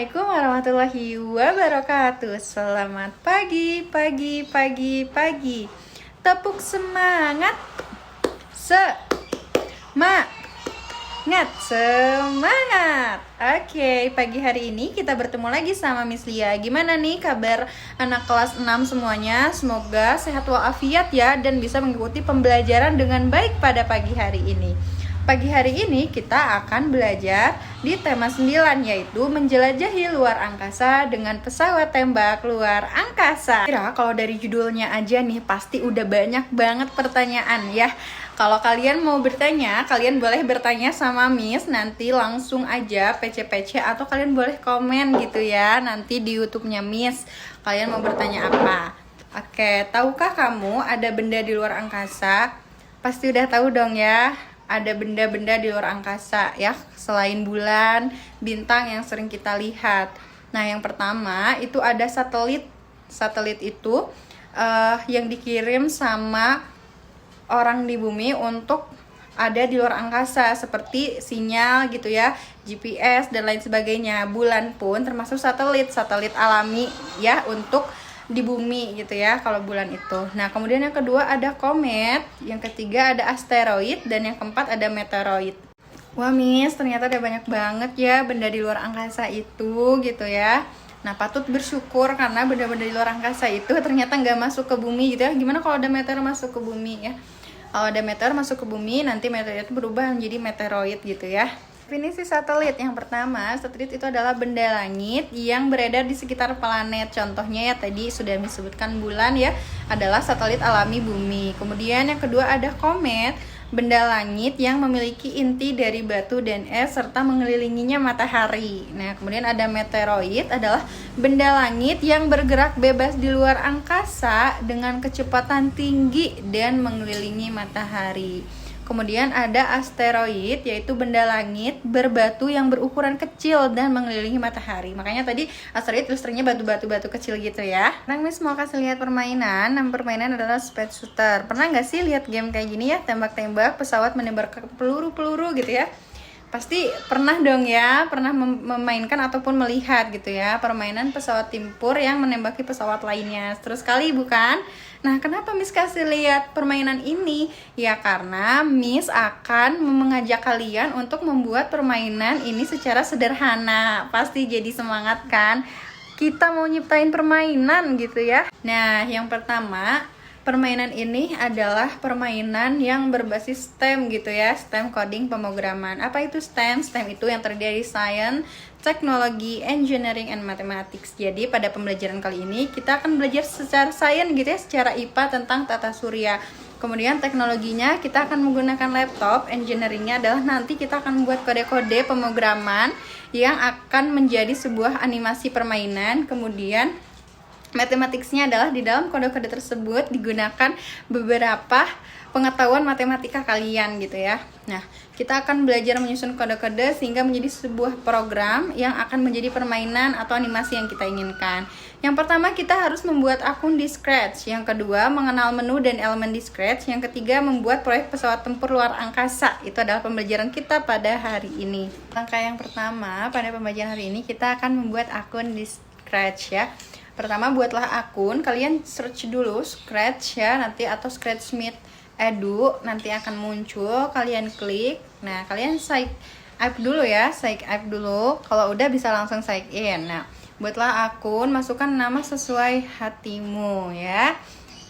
Assalamualaikum warahmatullahi wabarakatuh. Selamat pagi. Tepuk semangat. Semangat. Oke, pagi hari ini kita bertemu lagi sama Miss Lia. Gimana nih kabar anak kelas 6 semuanya? Semoga sehat walafiat ya dan bisa mengikuti pembelajaran dengan baik pada pagi hari ini. Pagi hari ini kita akan belajar di tema 9, yaitu menjelajahi luar angkasa dengan pesawat tembak luar angkasa. Kira kalau dari judulnya aja nih pasti udah banyak banget pertanyaan ya. Kalau kalian mau bertanya, kalian boleh bertanya sama Miss, nanti langsung aja PC atau kalian boleh komen gitu ya nanti di YouTube-nya Miss. Kalian mau bertanya apa? Oke, tahukah kamu ada benda di luar angkasa? Pasti udah tahu dong ya. Ada benda-benda di luar angkasa ya, selain bulan, bintang yang sering kita lihat. Nah, yang pertama itu ada satelit. Satelit itu yang dikirim sama orang di bumi untuk ada di luar angkasa, seperti sinyal gitu ya, GPS dan lain sebagainya. Bulan pun termasuk satelit alami ya, untuk di bumi gitu ya kalau bulan itu. Nah, kemudian yang kedua ada komet, yang ketiga ada asteroid, dan yang keempat ada meteoroid. Wah Miss, ternyata ada banyak banget ya benda di luar angkasa itu gitu ya. Nah, patut bersyukur karena benda-benda di luar angkasa itu ternyata nggak masuk ke bumi gitu ya. Gimana kalau ada meteor masuk ke bumi ya? Kalau ada meteor masuk ke bumi, nanti meteor itu berubah menjadi meteoroid gitu ya. Definisi satelit yang pertama, satelit itu adalah benda langit yang beredar di sekitar planet. Contohnya ya tadi sudah disebutkan bulan ya, adalah satelit alami bumi. Kemudian yang kedua ada komet, benda langit yang memiliki inti dari batu dan es serta mengelilinginya matahari. Nah, kemudian ada meteoroid, adalah benda langit yang bergerak bebas di luar angkasa dengan kecepatan tinggi dan mengelilingi matahari. Kemudian ada asteroid, yaitu benda langit berbatu yang berukuran kecil dan mengelilingi matahari. Makanya tadi asteroid ilustrasinya batu-batu kecil gitu ya. Nah, Miss mau kasih lihat permainan. Nama permainan adalah Space Shooter. Pernah nggak sih lihat game kayak gini ya? Tembak-tembak, pesawat menembakkan peluru-peluru gitu ya. Pasti pernah dong ya, pernah memainkan ataupun melihat gitu ya permainan pesawat tempur yang menembaki pesawat lainnya. Terus sekali bukan? Nah, kenapa Miss kasih lihat permainan ini? Ya karena Miss akan mengajak kalian untuk membuat permainan ini secara sederhana. Pasti jadi semangat kan? Kita mau nyiptain permainan gitu ya. Nah, yang pertama, permainan ini adalah permainan yang berbasis STEM gitu ya, STEM coding pemrograman. Apa itu STEM? STEM itu yang terdiri dari Science, Technology, Engineering, and Mathematics. Jadi pada pembelajaran kali ini kita akan belajar secara sains gitu ya, secara IPA tentang tata surya. Kemudian teknologinya kita akan menggunakan laptop. Engineeringnya adalah nanti kita akan membuat kode-kode pemrograman yang akan menjadi sebuah animasi permainan. Kemudian matematiknya adalah di dalam kode-kode tersebut digunakan beberapa pengetahuan matematika kalian gitu ya. Nah, kita akan belajar menyusun kode-kode sehingga menjadi sebuah program yang akan menjadi permainan atau animasi yang kita inginkan. Yang pertama, kita harus membuat akun di Scratch. Yang kedua, mengenal menu dan elemen di Scratch. Yang ketiga, membuat proyek pesawat tempur luar angkasa. Itu adalah pembelajaran kita pada hari ini. Langkah yang pertama pada pembelajaran hari ini, kita akan membuat akun di Scratch ya. Pertama, buatlah akun, kalian search dulu Scratch ya nanti, atau Scratchmeet Edu, nanti akan muncul, kalian klik. Nah, kalian sign up dulu ya, kalau udah bisa langsung sign in. Nah, buatlah akun, masukkan nama sesuai hatimu ya.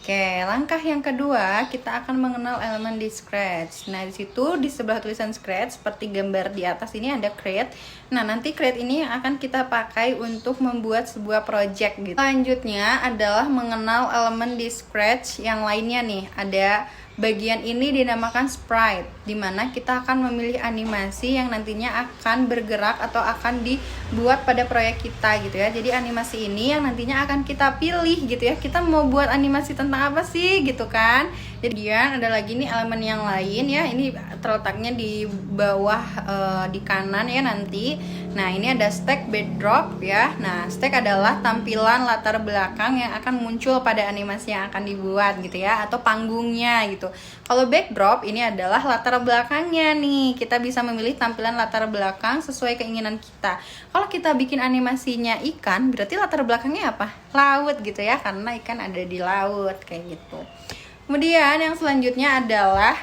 Oke, langkah yang kedua, kita akan mengenal elemen di Scratch. Nah, di situ di sebelah tulisan Scratch seperti gambar di atas ini ada create. Nah, nanti create ini akan kita pakai untuk membuat sebuah project gitu. Selanjutnya adalah mengenal elemen di Scratch yang lainnya nih. Ada bagian ini dinamakan sprite, dimana kita akan memilih animasi yang nantinya akan bergerak atau akan dibuat pada proyek kita gitu ya. Jadi animasi ini yang nantinya akan kita pilih gitu ya. Kita mau buat animasi tentang apa sih gitu kan. Kemudian ada lagi nih elemen yang lain ya. Ini terletaknya di bawah di kanan ya nanti. Nah, ini ada stack backdrop ya. Nah, stack adalah tampilan latar belakang yang akan muncul pada animasi yang akan dibuat gitu ya, atau panggungnya gitu. Kalau backdrop ini adalah latar belakangnya nih. Kita bisa memilih tampilan latar belakang sesuai keinginan kita. Kalau kita bikin animasinya ikan, berarti latar belakangnya apa? Laut gitu ya, karena ikan ada di laut kayak gitu. Kemudian yang selanjutnya adalah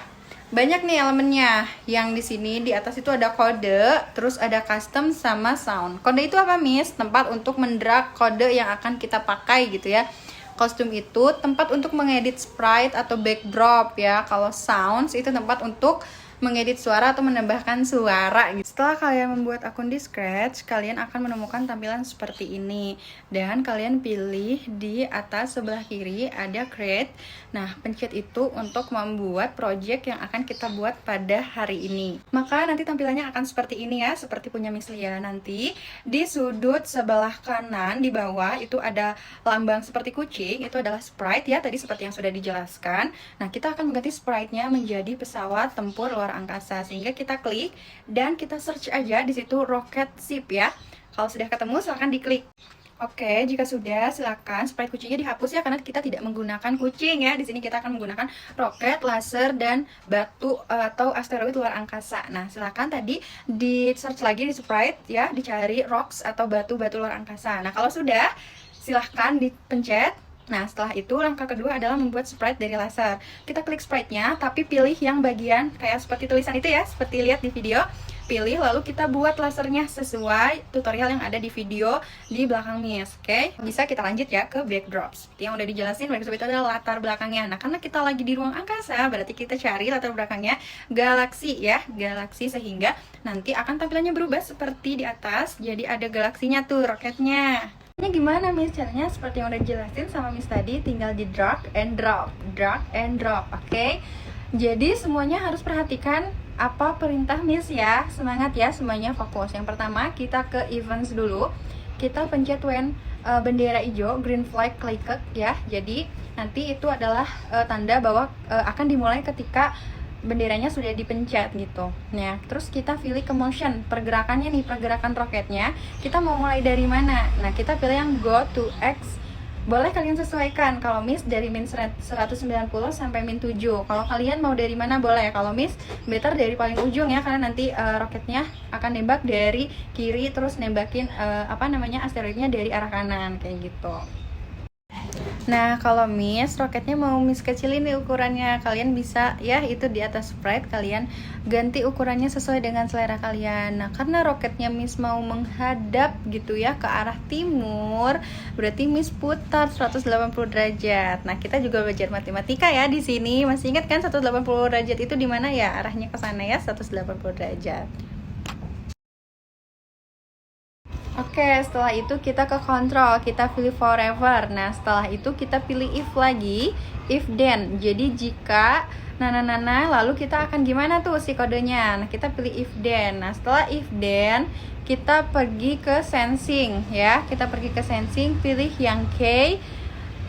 banyak nih elemennya. Yang di sini di atas itu ada kode, terus ada custom sama sound. Kode itu apa, Miss? Tempat untuk mendrag kode yang akan kita pakai gitu ya. Kostum itu tempat untuk mengedit sprite atau backdrop ya. Kalau sounds itu tempat untuk mengedit suara atau menambahkan suara gitu. Setelah kalian membuat akun di Scratch, kalian akan menemukan tampilan seperti ini. Dan kalian pilih di atas sebelah kiri ada create. Nah, pencet itu untuk membuat project yang akan kita buat pada hari ini. Maka nanti tampilannya akan seperti ini ya, seperti punya Miss Lia. Nanti di sudut sebelah kanan di bawah itu ada lambang seperti kucing, itu adalah sprite ya, tadi seperti yang sudah dijelaskan. Nah, kita akan mengganti sprite-nya menjadi pesawat tempur luar angkasa, sehingga kita klik dan kita search aja di situ rocket ship ya. Kalau sudah ketemu silahkan diklik. Oke, jika sudah silakan sprite kucingnya dihapus ya, karena kita tidak menggunakan kucing ya. Di sini kita akan menggunakan roket, laser, dan batu atau asteroid luar angkasa. Nah, silakan tadi di search lagi di sprite ya, dicari rocks atau batu-batu luar angkasa. Nah, kalau sudah silahkan dipencet. Nah, setelah itu langkah kedua adalah membuat sprite dari laser. Kita klik sprite-nya, tapi pilih yang bagian kayak seperti tulisan itu ya, seperti lihat di video. Pilih, lalu kita buat lasernya sesuai tutorial yang ada di video di belakang Miss. Oke, bisa kita lanjut ya ke backdrops. Seperti yang udah dijelasin, backdrop itu adalah latar belakangnya. Nah, karena kita lagi di ruang angkasa, berarti kita cari latar belakangnya galaksi ya, galaksi, sehingga nanti akan tampilannya berubah seperti di atas. Jadi ada galaksinya tuh, roketnya. Ini gimana Miss? Caranya seperti yang udah dijelasin sama Miss tadi, tinggal di drag and drop, oke? Jadi semuanya harus perhatikan apa perintah Miss ya. Semangat ya, semuanya fokus. Yang pertama kita ke events dulu. Kita pencet when bendera hijau, green flag click ya. Jadi nanti itu adalah tanda bahwa akan dimulai ketika benderanya sudah dipencet gitu. Nah, terus kita pilih ke motion, pergerakannya nih, pergerakan roketnya. Kita mau mulai dari mana? Nah, kita pilih yang go to X. Boleh kalian sesuaikan. Kalau Miss dari min 190 sampai min 7. Kalau kalian mau dari mana boleh. Kalau Miss better dari paling ujung ya, karena nanti roketnya akan nembak dari kiri, terus nembakin asteroidnya dari arah kanan kayak gitu. Nah, kalau Miss, roketnya mau Miss kecilin nih ukurannya. Kalian bisa ya, itu di atas sprite kalian ganti ukurannya sesuai dengan selera kalian. Nah, karena roketnya Miss mau menghadap gitu ya ke arah timur, berarti Miss putar 180 derajat. Nah, kita juga belajar matematika ya di sini. Masih ingat kan 180 derajat itu di mana ya? Arahnya ke sana ya, 180 derajat. Oke, setelah itu kita ke control, kita pilih forever. Nah, setelah itu kita pilih if lagi, if then. Jadi jika lalu kita akan gimana tuh si kodenya? Nah, kita pilih if then. Nah, setelah if then, kita pergi ke sensing ya. Kita pergi ke sensing, pilih yang K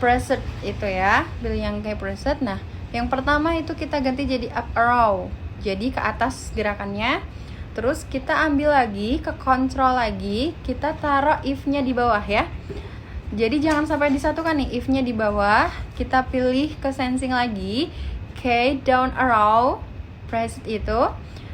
preset itu ya. Pilih yang K preset. Nah, yang pertama itu kita ganti jadi up arrow. Jadi ke atas gerakannya. Terus kita ambil lagi ke control lagi, kita taruh if-nya di bawah ya. Jadi jangan sampai disatukan nih, if-nya di bawah. Kita pilih ke sensing lagi, K down arrow, press itu.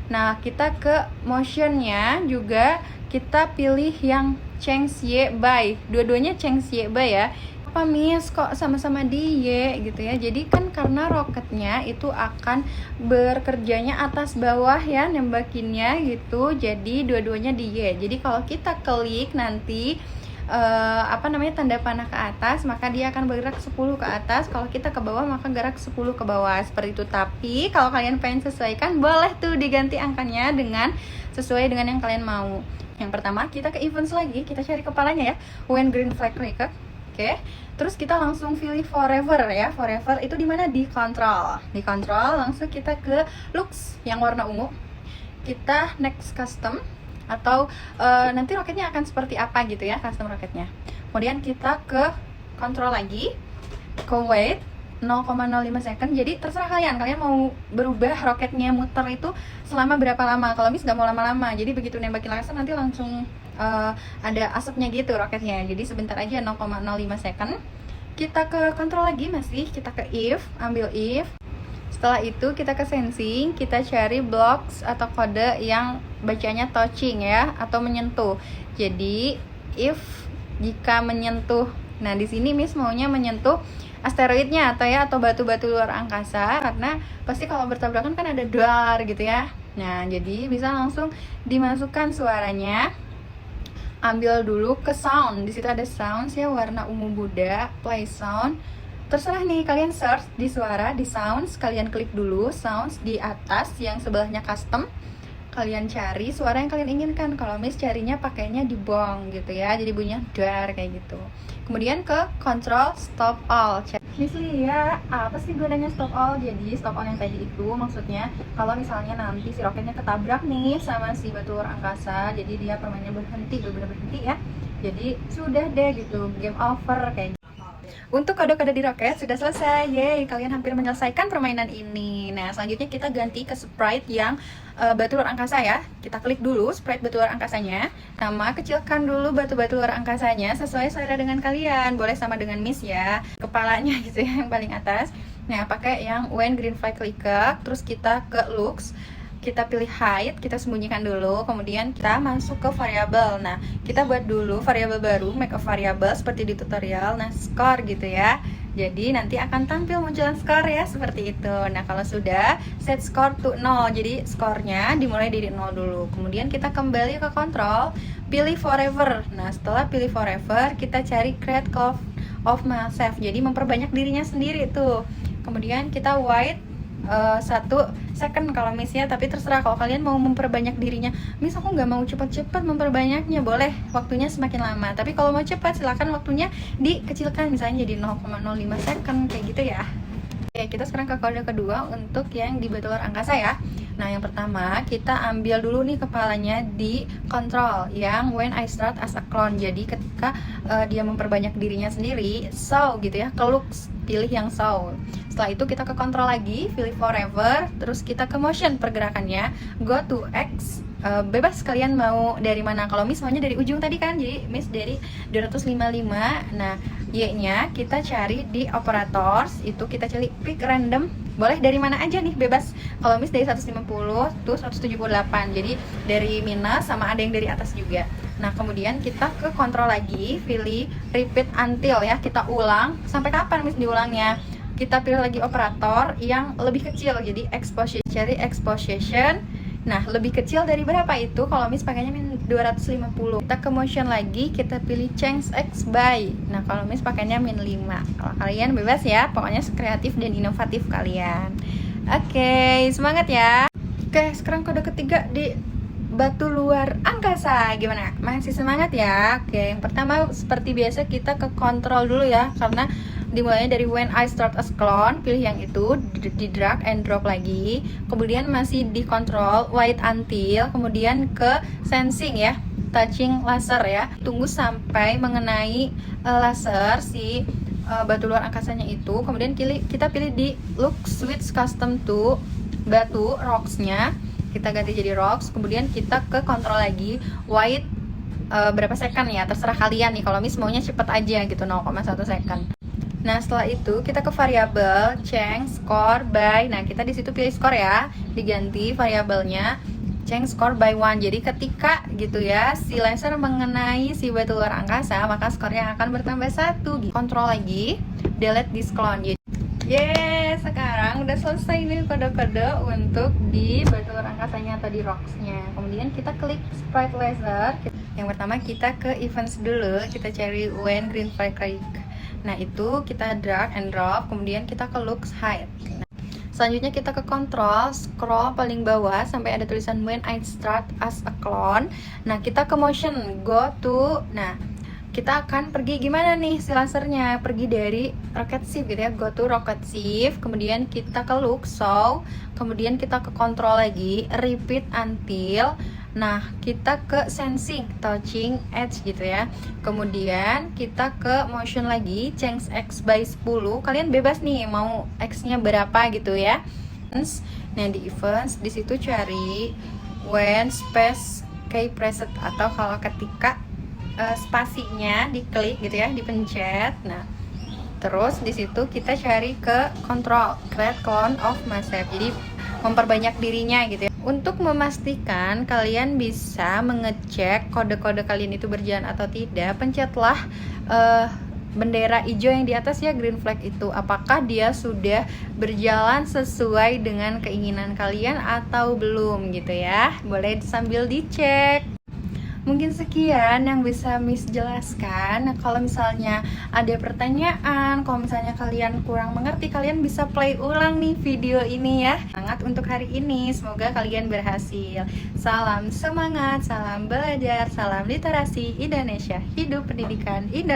Nah, kita ke motion-nya juga kita pilih yang change Y by. Dua-duanya change Y by ya. Apa Miss kok sama-sama di Y gitu ya? Jadi kan karena roketnya itu akan bekerjanya atas bawah ya, nembakinnya gitu. Jadi dua-duanya di Y. Jadi kalau kita klik nanti tanda panah ke atas, maka dia akan bergerak 10 ke atas. Kalau kita ke bawah maka gerak 10 ke bawah, seperti itu. Tapi kalau kalian pengen sesuaikan, boleh tuh diganti angkanya dengan sesuai dengan yang kalian mau. Yang pertama kita ke events lagi, kita cari kepalanya ya, when green flag click. Oke, terus kita langsung pilih forever ya. Forever itu di mana? Di control. Di control langsung kita ke looks yang warna ungu. Kita next custom atau nanti roketnya akan seperti apa gitu ya, custom roketnya. Kemudian kita ke control lagi, ke weight, 0,05 second. Jadi terserah kalian mau berubah roketnya muter itu selama berapa lama. Kalau Miss nggak mau lama-lama, jadi begitu nembakin laser nanti langsung ada asapnya gitu roketnya. Jadi sebentar aja, 0,05 second. Kita ke kontrol lagi, masih kita ke if, ambil if. Setelah itu kita ke sensing, kita cari blocks atau kode yang bacanya touching ya, atau menyentuh. Jadi if jika menyentuh, nah di sini Miss maunya menyentuh asteroidnya atau batu-batu luar angkasa, karena pasti kalau bertabrakan kan ada dar gitu ya. Nah jadi bisa langsung dimasukkan suaranya. Ambil dulu ke sound, di situ ada sounds ya, warna ungu Buddha, play sound. Terserah nih, kalian search di suara, di sounds, kalian klik dulu sounds di atas yang sebelahnya custom. Kalian cari suara yang kalian inginkan. Kalau Miss carinya pakainya di bong gitu ya, jadi bunyinya dar kayak gitu. Kemudian ke control stop all. Miss Lia, apa sih gunanya stop all? Jadi stop all yang tadi itu maksudnya kalau misalnya nanti si roketnya ketabrak nih sama si batu luar angkasa, jadi dia permainannya berhenti, benar-benar berhenti ya. Jadi sudah deh gitu, game over kayak gitu. Untuk kode-kode di roket sudah selesai. Yeay, kalian hampir menyelesaikan permainan ini. Nah, selanjutnya kita ganti ke sprite yang batu luar angkasa ya. Kita klik dulu sprite batu luar angkasanya. Nama, kecilkan dulu batu-batu luar angkasanya sesuai selera dengan kalian. Boleh sama dengan Miss ya. Kepalanya gitu ya, yang paling atas. Nah, pakai yang when green flag clicker. Terus kita ke looks. Kita pilih hide, kita sembunyikan dulu, kemudian kita masuk ke variabel. Nah, kita buat dulu variabel baru, make a variable seperti di tutorial. Nah, score gitu ya. Jadi nanti akan tampil munculan score ya, seperti itu. Nah, kalau sudah set score to 0, jadi skornya dimulai dari 0 dulu. Kemudian kita kembali ke kontrol, pilih forever. Nah, setelah pilih forever, kita cari create cloud of myself. Jadi memperbanyak dirinya sendiri tuh. Kemudian kita white 1 second kalau Miss ya, tapi terserah kalau kalian mau memperbanyak dirinya. Miss aku nggak mau cepat-cepat memperbanyaknya, boleh waktunya semakin lama, tapi kalau mau cepat silahkan waktunya dikecilkan, misalnya jadi 0,05 second kayak gitu ya. Oke, kita sekarang ke kode kedua untuk yang di batu luar angkasa ya. Nah, yang pertama kita ambil dulu nih kepalanya di control yang when I start as a clone. Jadi ketika dia memperbanyak dirinya sendiri, so gitu ya, ke looks, pilih yang so. Setelah itu kita ke control lagi, pilih forever, terus kita ke motion pergerakannya, go to X. Bebas kalian mau dari mana. Kalau Miss maunya dari ujung tadi kan, jadi Miss dari 255. Nah, Y-nya kita cari di operators, itu kita cari pick random. Boleh dari mana aja nih, bebas. Kalau Miss dari 150 tuh 178. Jadi dari minus sama ada yang dari atas juga. Nah, kemudian kita ke kontrol lagi, pilih repeat until ya. Kita ulang sampai kapan Miss diulangnya. Kita pilih lagi operator yang lebih kecil, jadi exposition, cari exposition. Nah, lebih kecil dari berapa itu? Kalau Miss pakainya min 250. Kita ke motion lagi, kita pilih change X by. Nah, kalau Miss pakainya min 5. Kalau kalian bebas ya, pokoknya kreatif dan inovatif kalian. Oke, semangat ya. Oke, sekarang kode ketiga di batu luar angkasa. Gimana? Masih semangat ya? Oke, yang pertama seperti biasa kita ke kontrol dulu ya, karena dimulainya dari when I start as clone, pilih yang itu, di drag and drop lagi. Kemudian masih di control white until, kemudian ke sensing ya, touching laser ya. Tunggu sampai mengenai laser si batu luar angkasanya itu. Kemudian kita pilih di look switch custom to batu rocks-nya. Kita ganti jadi rocks. Kemudian kita ke control lagi white berapa second ya, terserah kalian nih. Kalau Miss maunya cepet aja gitu, 0,1 second. Nah, setelah itu kita ke variabel change score by. Nah, kita di situ pilih score ya, diganti variabelnya change score by 1. Jadi ketika gitu ya si laser mengenai si batu luar angkasa, maka skornya akan bertambah 1. Kontrol lagi, delete this clone. Yes, sekarang udah selesai nih kode-kode untuk di batu luar angkasanya atau di rocks-nya. Kemudian kita klik sprite laser. Yang pertama kita ke events dulu, kita cari when green flag click. Nah, itu kita drag and drop, kemudian kita ke looks hide. Nah, selanjutnya kita ke control, scroll paling bawah sampai ada tulisan when I start as a clone. Nah, kita ke motion, go to. Nah, kita akan pergi gimana nih si lasernya? Pergi dari rocket shift gitu ya, go to rocket shift. Kemudian kita ke look, so. Kemudian kita ke control lagi, repeat until. Nah, kita ke sensing, touching, edge gitu ya. Kemudian kita ke motion lagi, change X by 10. Kalian bebas nih mau X-nya berapa gitu ya. Nah, di events di situ cari when space key pressed, atau kalau ketika spasinya diklik gitu ya, dipencet. Nah, terus di situ kita cari ke control, create clone of myself. Jadi memperbanyak dirinya gitu ya. Untuk memastikan kalian bisa mengecek kode-kode kalian itu berjalan atau tidak, pencetlah bendera hijau yang di atas ya, green flag itu. Apakah dia sudah berjalan sesuai dengan keinginan kalian atau belum gitu ya. Boleh sambil dicek. Mungkin sekian yang bisa Miss jelaskan. Nah, kalau misalnya ada pertanyaan, kalau misalnya kalian kurang mengerti, kalian bisa play ulang nih video ini ya. Semangat untuk hari ini, semoga kalian berhasil. Salam semangat, salam belajar, salam literasi Indonesia. Hidup pendidikan Indonesia.